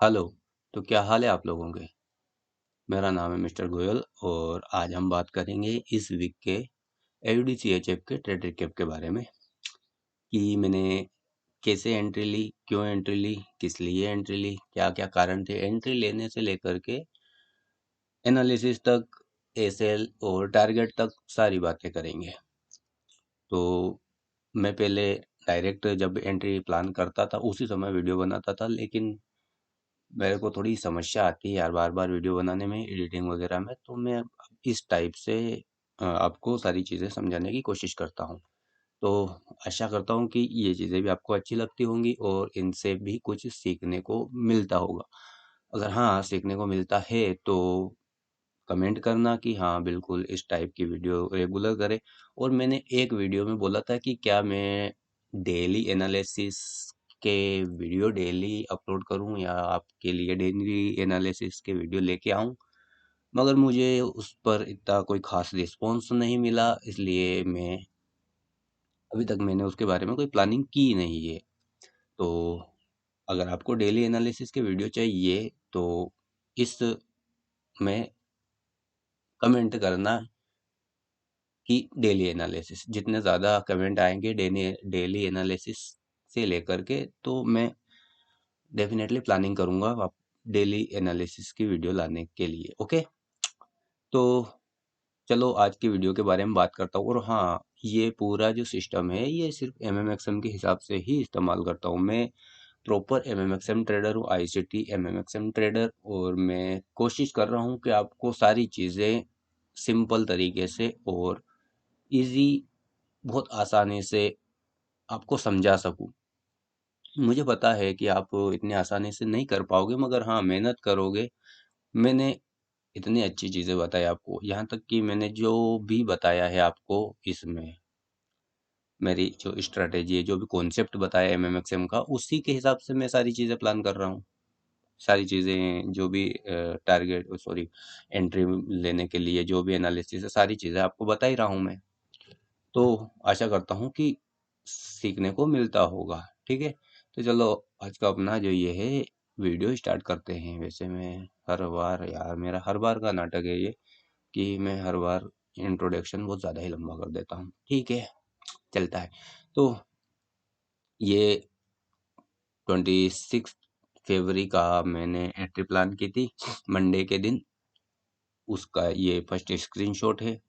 Hello. तो क्या हाल है आप लोगों के? मेरा नाम है मिस्टर गोयल और आज हम बात करेंगे इस वीक के एयूडीसीएचएफ के ट्रेड रिकैप के बारे में कि मैंने कैसे एंट्री ली, क्यों एंट्री ली, किस लिए एंट्री ली, क्या क्या कारण थे एंट्री लेने से लेकर के एनालिसिस तक, एसएल और टारगेट तक सारी बातें करेंगे। तो मैं पहले डायरेक्ट जब एंट्री प्लान करता था उसी समय वीडियो बनाता था, लेकिन मेरे को थोड़ी समस्या आती है यार बार बार वीडियो बनाने में, एडिटिंग वगैरह में। तो मैं अब इस टाइप से आपको सारी चीज़ें समझाने की कोशिश करता हूँ। तो आशा करता हूँ कि ये चीज़ें भी आपको अच्छी लगती होंगी और इनसे भी कुछ सीखने को मिलता होगा। अगर हाँ सीखने को मिलता है तो कमेंट करना कि हाँ बिल्कुल इस टाइप की वीडियो रेगुलर करें। और मैंने एक वीडियो में बोला था कि क्या मैं डेली एनालिसिस के वीडियो डेली अपलोड करूं या आपके लिए डेली एनालिसिस के वीडियो लेके आऊं, मगर मुझे उस पर इतना कोई खास रिस्पॉन्स नहीं मिला, इसलिए मैं अभी तक मैंने उसके बारे में कोई प्लानिंग की नहीं है। तो अगर आपको डेली एनालिसिस के वीडियो चाहिए तो इस में कमेंट करना कि डेली एनालिसिस। जितने ज़्यादा कमेंट आएंगे डेली डेली एनालिसिस से लेकर के, तो मैं डेफिनेटली प्लानिंग करूँगा आप डेली एनालिसिस की वीडियो लाने के लिए। ओके, तो चलो आज की वीडियो के बारे में बात करता हूँ। और हाँ, ये पूरा जो सिस्टम है ये सिर्फ एमएमएक्सएम के हिसाब से ही इस्तेमाल करता हूँ मैं। प्रॉपर एमएमएक्सएम ट्रेडर हूँ, आईसीटी एमएमएक्सएम ट्रेडर। और मैं कोशिश कर रहा हूँ कि आपको सारी चीज़ें सिंपल तरीके से और इजी, बहुत आसानी से आपको समझा सकूं। मुझे पता है कि आप इतनी आसानी से नहीं कर पाओगे, मगर हाँ मेहनत करोगे। मैंने इतनी अच्छी चीज़ें बताई आपको, यहाँ तक कि मैंने जो भी बताया है आपको इसमें, मेरी जो स्ट्रैटेजी है, जो भी कॉन्सेप्ट बताया एमएमएक्सएम का, उसी के हिसाब से मैं सारी चीज़ें प्लान कर रहा हूँ। सारी चीज़ें जो भी टारगेट सॉरी एंट्री लेने के लिए जो भी एनालिसिस है, सारी चीज़ें आपको बता ही रहा हूँ मैं। तो आशा करता हूँ कि सीखने को मिलता होगा। ठीक है, तो चलो आज का अपना जो ये है वीडियो स्टार्ट करते हैं। वैसे मैं हर बार यार, मेरा हर बार का नाटक है ये कि मैं हर बार इंट्रोडक्शन बहुत ज़्यादा ही लंबा कर देता हूँ। ठीक है, चलता है। तो ये 26 फरवरी का मैंने एंट्री प्लान की थी, मंडे के दिन। उसका ये फर्स्ट स्क्रीनशॉट है,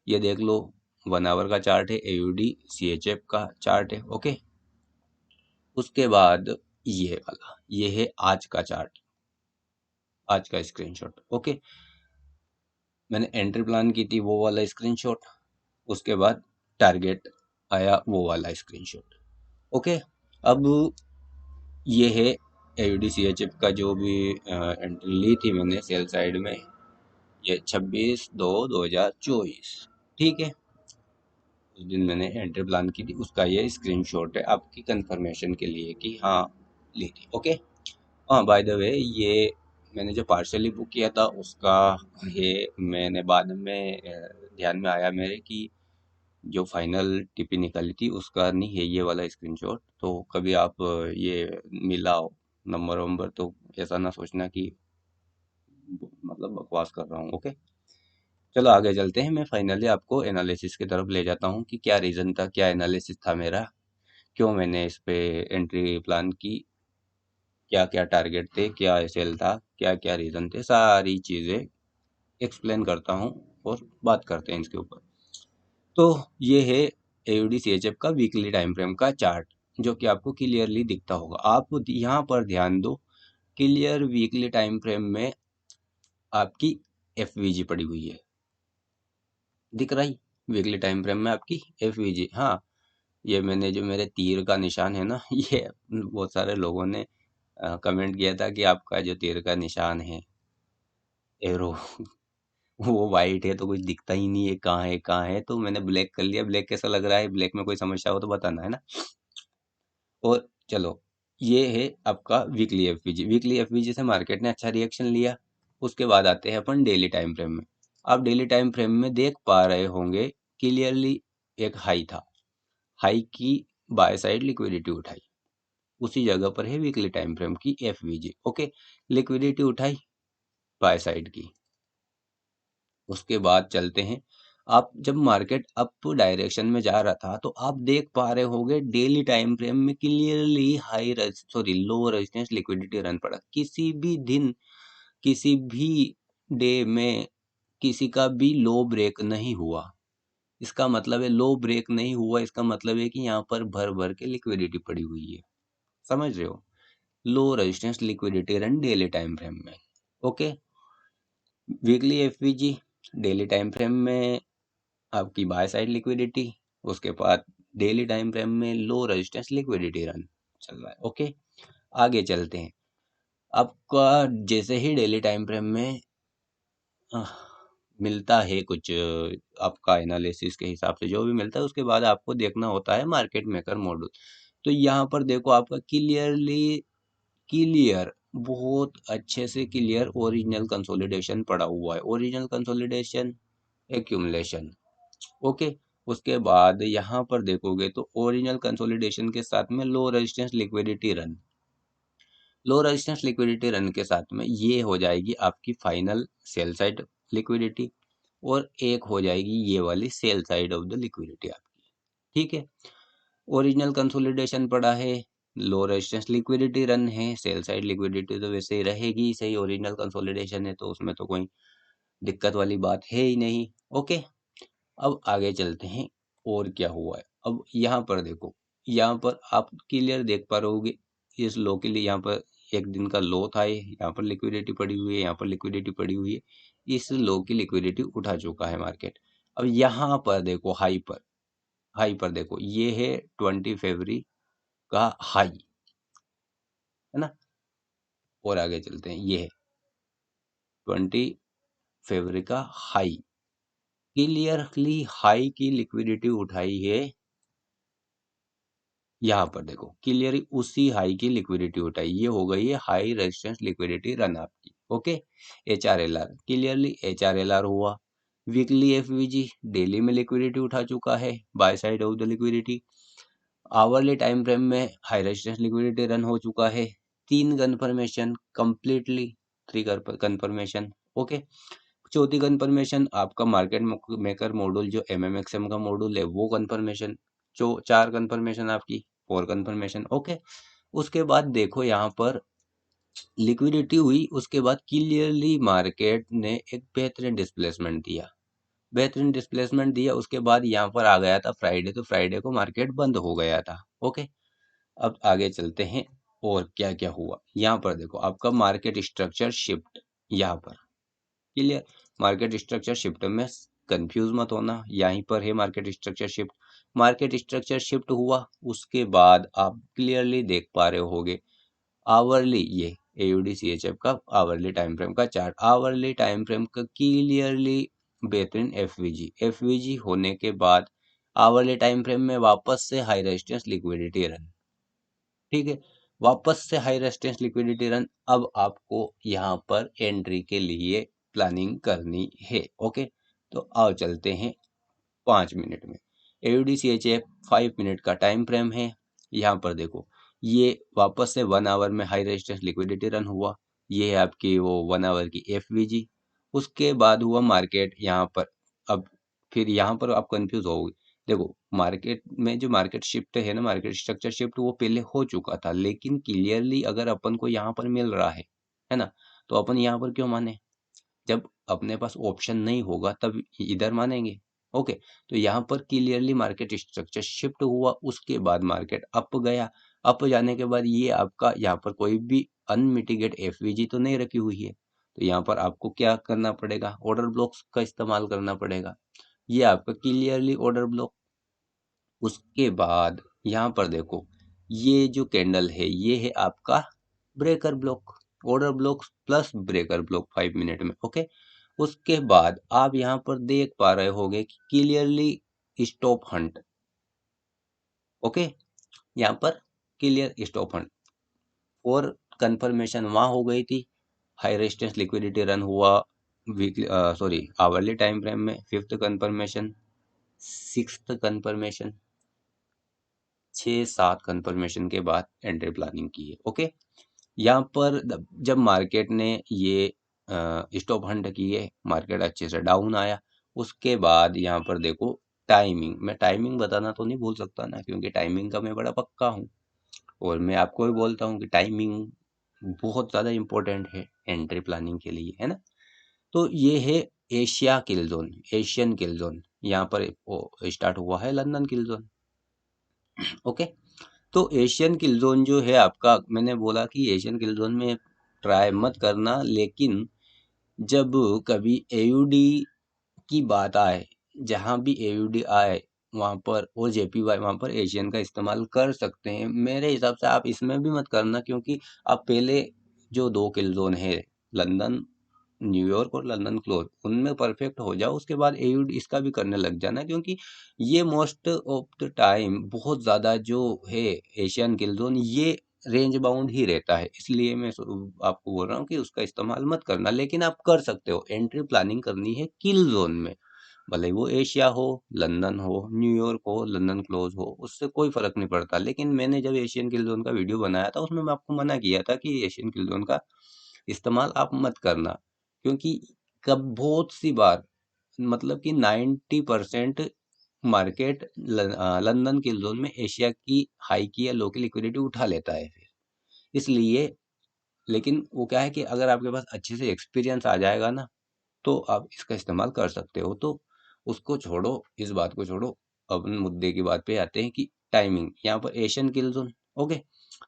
ये देख लो। 1 आवर का चार्ट है, एयूडी सीएचएफ का चार्ट है। ओके, उसके बाद ये वाला, ये है आज का चार्ट, आज का स्क्रीनशॉट। ओके, मैंने एंट्री प्लान की थी वो वाला स्क्रीनशॉट, उसके बाद टारगेट आया वो वाला स्क्रीनशॉट। ओके, अब ये है एयूडी सीएचएफ का जो भी एंट्री ली थी मैंने सेल साइड में, ये 26/2/2024। ठीक है, उस दिन मैंने एंट्री प्लान की थी, उसका ये स्क्रीनशॉट है आपकी कंफर्मेशन के लिए कि हाँ ली थी। ओके, हाँ बाय द वे, ये मैंने जो पार्सली बुक किया था उसका, ये मैंने बाद में ध्यान में आया मेरे कि जो फाइनल टीपी निकाली थी उसका नहीं है ये वाला स्क्रीनशॉट। तो कभी आप ये मिलाओ नंबर वंबर, तो ऐसा ना सोचना कि मतलब बकवास कर रहा हूँ। ओके, चलो आगे चलते हैं। मैं फाइनली आपको एनालिसिस की तरफ ले जाता हूँ कि क्या रीज़न था, क्या एनालिसिस था मेरा, क्यों मैंने इस पे एंट्री प्लान की, क्या क्या टारगेट थे, क्या सेल था, क्या क्या रीज़न थे, सारी चीज़ें एक्सप्लेन करता हूँ और बात करते हैं इसके ऊपर। तो ये है एयूडी सीएचएफ का वीकली टाइम फ्रेम का चार्ट, जो कि आपको क्लियरली दिखता होगा। आप यहाँ पर ध्यान दो, क्लियर वीकली टाइम फ्रेम में आपकी एफवीजी पड़ी हुई है, दिख रही वीकली टाइम फ्रेम में आपकी एफवीजी। हाँ, ये मैंने जो मेरे तीर का निशान है ना, ये बहुत सारे लोगों ने कमेंट किया था कि आपका जो तीर का निशान है एरो वो वाइट है तो कुछ दिखता ही नहीं है, कहाँ है कहाँ है। तो मैंने ब्लैक कर लिया। ब्लैक कैसा लग रहा है, ब्लैक में कोई समस्या हो तो बताना है ना। और चलो, ये है आपका वीकली एफवीजी। वीकली एफवीजी से मार्केट ने अच्छा रिएक्शन लिया। उसके बाद आते हैं अपन डेली टाइम फ्रेम में। आप डेली टाइम फ्रेम में देख पा रहे होंगे क्लियरली, एक हाई था, हाई की बाय साइड लिक्विडिटी उठाई, उसी जगह पर है वीकली टाइम फ्रेम की एफवीजी। ओके, लिक्विडिटी उठाई बाय साइड की। उसके बाद चलते हैं, आप जब मार्केट अप डायरेक्शन में जा रहा था तो आप देख पा रहे होगे डेली टाइम फ्रेम में क्लियरली लो रेजिस्टेंस लिक्विडिटी रन पड़ा। किसी भी दिन, किसी भी डे में किसी का भी लो ब्रेक नहीं हुआ। इसका मतलब है लो ब्रेक नहीं हुआ, इसका मतलब है कि यहाँ पर भर भर के लिक्विडिटी पड़ी हुई है। समझ रहे हो? Low resistance liquidity run daily time frame में। Okay, weekly FVG daily time frame में आपकी बाय साइड लिक्विडिटी, उसके बाद डेली टाइम फ्रेम में लो रेजिस्टेंस लिक्विडिटी रन चल रहा है। ओके, आगे चलते हैं। आपका जैसे ही डेली टाइम फ्रेम में आह, मिलता है कुछ आपका एनालिसिस के हिसाब से जो भी मिलता है, उसके बाद आपको देखना होता है मार्केट मेकर मॉडल। तो यहाँ पर देखो आपका क्लियर बहुत अच्छे से क्लियर ओरिजिनल कंसोलिडेशन पड़ा हुआ है, ओरिजिनल कंसोलिडेशन एक्यूमुलेशन। ओके, उसके बाद यहाँ पर देखोगे तो ओरिजिनल कंसोलिडेशन के साथ में लो रेजिस्टेंस लिक्विडिटी रन, लो रेजिस्टेंस लिक्विडिटी रन के साथ में ये हो जाएगी आपकी फाइनल सेल साइड लिक्विडिटी, और एक हो जाएगी ये वाली sell side of the liquidity आपकी। ठीक है, ओरिजिनल कंसोलिडेशन पड़ा है, लो रेजिस्टेंस लिक्विडिटी रन है, सेल साइड लिक्विडिटी तो वैसे ही रहेगी सही, ओरिजिनल कंसोलिडेशन है तो उसमें तो कोई दिक्कत वाली बात है ही नहीं। ओके, अब आगे चलते हैं और क्या हुआ है। अब यहाँ पर देखो, यहाँ पर आप क्लियर देख पा रहोगे इस लो के लिए, यहाँ पर एक दिन का लो था, ये यहाँ पर लिक्विडिटी पड़ी हुई है, यहाँ पर लिक्विडिटी पड़ी हुई है, इस लो की लिक्विडिटी उठा चुका है मार्केट। अब यहाँ पर देखो हाई पर देखो, ये है 20 फरवरी का हाई, है ना। और आगे चलते हैं, ये है 20 फरवरी का हाई, क्लियरली हाई की लिक्विडिटी उठाई है। यहाँ पर देखो क्लियरली उसी हाई की लिक्विडिटी उठाई, ये हो गई है हाई रेजिस्टेंस लिक्विडिटी रन आपकी। ओके, HRLR क्लियरली HRLR हुआ। वीकली एफवीजी डेली में लिक्विडिटी उठा चुका है, by side of the liquidity. Hourly time frame में हाई रेजिस्टेंस लिक्विडिटी रन हो चुका है। 3 कन्फर्मेशन कंप्लीटली, 3 कन्फर्मेशन। ओके, चौथी कन्फर्मेशन आपका मार्केट मेकर मॉड्यूल जो MMXM का मॉड्यूल है वो कन्फर्मेशन, जो 4 कन्फर्मेशन आपकी, 4 कन्फर्मेशन। ओके, उसके बाद देखो यहाँ पर लिक्विडिटी हुई, उसके बाद क्लियरली मार्केट ने एक बेहतरीन डिस्प्लेसमेंट दिया, बेहतरीन डिस्प्लेसमेंट दिया। उसके बाद यहाँ पर आ गया था फ्राइडे, तो फ्राइडे को मार्केट बंद हो गया था। ओके, अब आगे चलते हैं और क्या क्या हुआ। यहाँ पर देखो आपका मार्केट स्ट्रक्चर शिफ्ट, यहाँ पर क्लियर, मार्केट स्ट्रक्चर शिफ्ट में कंफ्यूज मत होना, यहीं पर है market structure shift. Market structure shift हुआ, उसके बाद आप क्लियरली देख पा रहे होगे आवरली, ये AUD CHF का आवरली टाइम फ्रेम का चार्ट, आवरली टाइम फ्रेम का क्लियरली बेहतरीन एफवीजी होने के बाद आवरली टाइम फ्रेम में वापस से हाई रेजिस्टेंस लिक्विडिटी रन। ठीक है, वापस से हाई रेजिस्टेंस लिक्विडिटी रन। अब आपको यहाँ पर एंट्री के लिए प्लानिंग करनी है। ओके, तो आओ चलते हैं 5 मिनट में। AUD CHF 5 मिनट का टाइम फ्रेम है। यहाँ पर देखो ये वापस से 1 आवर में हाई रेजिस्टेंस लिक्विडिटी रन हुआ, ये है आपकी वो 1 आवर की एफवीजी। उसके बाद हुआ मार्केट यहाँ पर, अब फिर यहाँ पर आप कंफ्यूज होगे। देखो मार्केट में जो मार्केट शिफ्ट है ना, मार्केट स्ट्रक्चर शिफ्ट, वो पहले हो चुका था, लेकिन क्लियरली अगर अपन को यहाँ पर मिल रहा है ना, तो अपन यहाँ पर क्यों माने? जब अपने पास ऑप्शन नहीं होगा तब इधर मानेंगे। ओके, तो यहाँ पर क्लियरली मार्केट स्ट्रक्चर शिफ्ट हुआ, उसके बाद मार्केट अप गया। अप जाने के बाद ये आपका यहाँ पर कोई भी अनमिटिगेट एफवीजी तो नहीं रखी हुई है, तो यहाँ पर आपको क्या करना पड़ेगा? ऑर्डर ब्लॉक्स का इस्तेमाल करना पड़ेगा। ये आपका क्लियरली ऑर्डर ब्लॉक। उसके बाद यहाँ पर देखो ये जो कैंडल है ये है आपका breaker block, order block plus breaker block 5 minute में। ओके, उसके बाद आप यहाँ पर देख पा रहे होगे कि क्लियरली स्टॉप हंट। ओके, यहाँ पर क्लियर स्टॉप हंट और कंफर्मेशन वहां हो गई थी, हाई रेजिस्टेंस लिक्विडिटी रन हुआ वीकली आवरली टाइम फ्रेम में, 5th conformation, 6th conformation. 6-7 confirmation के बाद एंट्री प्लानिंग की है। ओके, यहाँ पर जब मार्केट ने ये स्टॉप हंट किए, मार्केट अच्छे से डाउन आया, उसके बाद यहाँ पर देखो टाइमिंग, मैं टाइमिंग बताना तो नहीं भूल सकता ना, क्योंकि टाइमिंग का मैं बड़ा पक्का हूँ और मैं आपको भी बोलता हूँ कि टाइमिंग बहुत ज़्यादा इम्पोर्टेंट है एंट्री प्लानिंग के लिए, है ना। तो ये है एशिया किल जोन, एशियन किल जोन, यहाँ पर स्टार्ट हुआ है लंदन किल जोन। ओके, तो एशियन किल जोन जो है आपका, मैंने बोला कि एशियन किल जोन में ट्राई मत करना, लेकिन जब कभी एयूडी की बात आए, जहाँ भी एयूडी आए वहाँ पर, और जेपीवाई वहाँ पर एशियन का इस्तेमाल कर सकते हैं। मेरे हिसाब से आप इसमें भी मत करना, क्योंकि आप पहले जो 2 किल जोन है, लंदन न्यूयॉर्क और लंदन क्लोज, उनमें परफेक्ट हो जाओ, उसके बाद एयूड इसका भी करने लग जाना, क्योंकि ये मोस्ट ऑफ द टाइम बहुत ज़्यादा जो है एशियन किल जोन, ये रेंज बाउंड ही रहता है। इसलिए मैं आपको बोल रहा हूँ कि उसका इस्तेमाल मत करना, लेकिन आप कर सकते हो। एंट्री प्लानिंग करनी है किल जोन में, भले वो एशिया हो, लंदन हो, न्यूयॉर्क हो, लंदन क्लोज हो, उससे कोई फर्क नहीं पड़ता। लेकिन मैंने जब एशियन किल जोन का वीडियो बनाया था, उसमें मैं आपको मना किया था कि एशियन किल जोन का इस्तेमाल आप मत करना, क्योंकि कब बहुत सी बार, मतलब कि 90% मार्केट लंदन के जोन में एशिया की हाई की या लो की लिक्विडिटी उठा लेता है फिर, इसलिए। लेकिन वो क्या है कि अगर आपके पास अच्छे से एक्सपीरियंस आ जाएगा ना, तो आप इसका इस्तेमाल कर सकते हो। तो उसको छोड़ो, इस बात को छोड़ो, अपन मुद्दे की बात पे आते हैं कि टाइमिंग, यहाँ पर एशियन किल जोन। ओके,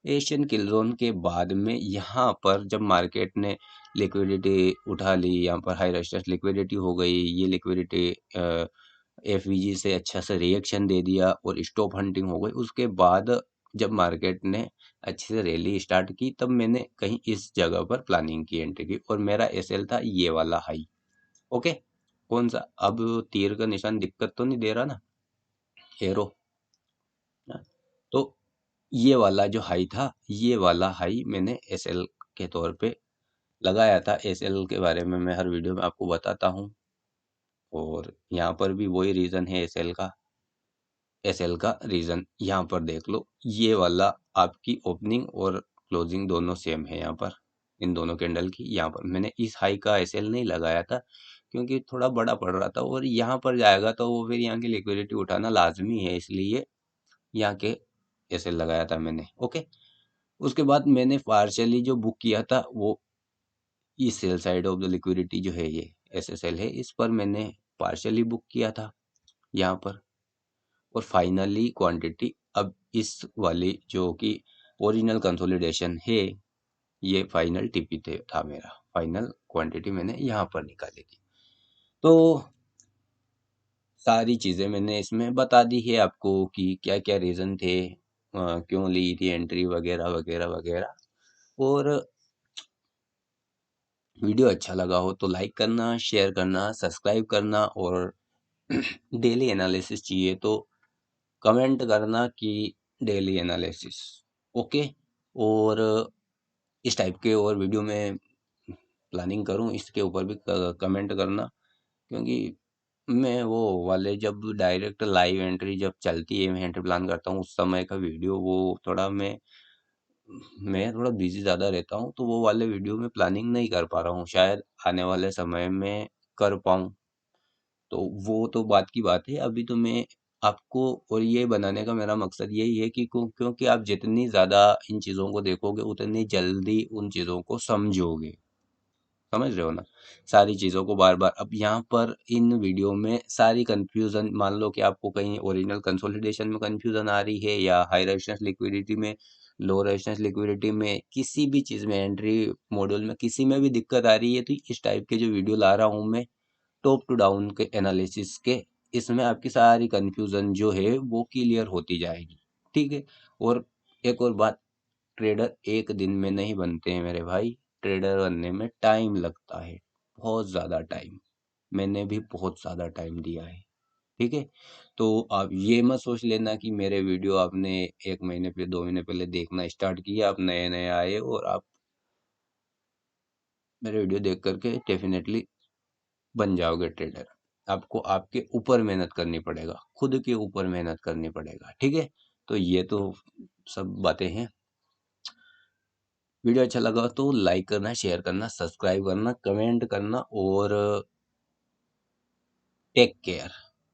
एशियन किल जोन के बाद में यहाँ पर जब मार्केट ने लिक्विडिटी उठा ली, यहाँ पर हाई रेजिस्टेंस लिक्विडिटी हो गई, ये लिक्विडिटी एफवीजी से अच्छा सा रिएक्शन दे दिया और स्टॉप हंटिंग हो गई, उसके बाद जब मार्केट ने अच्छे से रैली स्टार्ट की, तब मैंने कहीं इस जगह पर प्लानिंग की एंट्री की, और मेरा एसएल था ये वाला हाई। ओके, कौन सा, अब तीर का निशान दिक्कत तो नहीं दे रहा ना, एरो। हाँ, तो ये वाला जो हाई था, ये वाला हाई मैंने एसएल के तौर पे लगाया था। एसएल के बारे में मैं हर वीडियो में आपको बताता हूँ, और यहाँ पर भी वही रीज़न है एसएल का। एसएल का रीज़न यहाँ पर देख लो, ये वाला आपकी ओपनिंग और क्लोजिंग दोनों सेम है यहाँ पर, इन दोनों कैंडल की। यहाँ पर मैंने इस हाई का एसएल नहीं लगाया था, क्योंकि थोड़ा बड़ा पड़ रहा था, और यहाँ पर जाएगा तो वो फिर यहाँ की लिक्विडिटी उठाना लाजमी है, इसलिए यहाँ के एसएल लगाया था मैंने। ओके, उसके बाद मैंने पार्शियली जो बुक किया था, वो इस sell side of the liquidity जो है, ये एसएसएल है, इस पर मैंने पार्शियली बुक किया था यहाँ पर। और फाइनली क्वांटिटी अब इस वाली जो कि ओरिजिनल कंसोलिडेशन है, ये फाइनल टीपी थे था मेरा, फाइनल क्वांटिटी मैंने यहाँ पर निकाली थी। तो सारी चीज़ें मैंने इसमें बता दी है आपको कि क्या क्या रीज़न थे, क्यों ली थी एंट्री वगैरह वगैरह वगैरह। और वीडियो अच्छा लगा हो तो लाइक करना, शेयर करना, सब्सक्राइब करना, और डेली एनालिसिस चाहिए तो कमेंट करना कि डेली एनालिसिस। ओके, और इस टाइप के और वीडियो में प्लानिंग करूं, इसके ऊपर भी कमेंट करना, क्योंकि मैं वो वाले जब डायरेक्ट लाइव एंट्री जब चलती है, मैं एंट्री प्लान करता हूँ, उस समय का वीडियो वो थोड़ा मैं थोड़ा बिजी ज़्यादा रहता हूँ, तो वो वाले वीडियो में प्लानिंग नहीं कर पा रहा हूँ, शायद आने वाले समय में कर पाऊँ। तो वो तो बात की बात है, अभी तो मैं आपको, और ये बनाने का मेरा मकसद यही है कि क्योंकि आप जितनी ज़्यादा इन चीज़ों को देखोगे, उतनी जल्दी उन चीज़ों को समझोगे। समझ रहे हो ना, सारी चीज़ों को बार बार। अब यहाँ पर इन वीडियो में सारी कंफ्यूजन, मान लो कि आपको कहीं ओरिजिनल कंसोलिडेशन में कंफ्यूजन आ रही है, या हाई रेजिस्टेंस लिक्विडिटी में, लो रेजिस्टेंस लिक्विडिटी में, किसी भी चीज़ में, एंट्री मॉड्यूल में किसी में भी दिक्कत आ रही है, तो इस टाइप के जो वीडियो ला रहा हूँ मैं, टॉप टू डाउन के एनालिसिस के, इसमें आपकी सारी कंफ्यूजन जो है वो क्लियर होती जाएगी। ठीक है, और एक और बात, ट्रेडर एक दिन में नहीं बनते हैं मेरे भाई, ट्रेडर बनने में टाइम लगता है, बहुत ज़्यादा टाइम। मैंने भी बहुत ज़्यादा टाइम दिया है। ठीक है, तो आप ये मत सोच लेना कि मेरे वीडियो आपने 1 महीने पे 2 महीने पहले देखना स्टार्ट किया, आप नए नए आए और आप मेरे वीडियो देख करके डेफिनेटली बन जाओगे ट्रेडर। आपको आपके ऊपर मेहनत करनी पड़ेगा, खुद के ऊपर मेहनत करनी पड़ेगा। ठीक है, तो ये तो सब बातें हैं। वीडियो अच्छा लगा तो लाइक करना, शेयर करना, सब्सक्राइब करना, कमेंट करना और टेक केयर,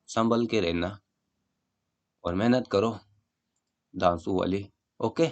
संभल के रहना और मेहनत करो धांसू वाली। ओके।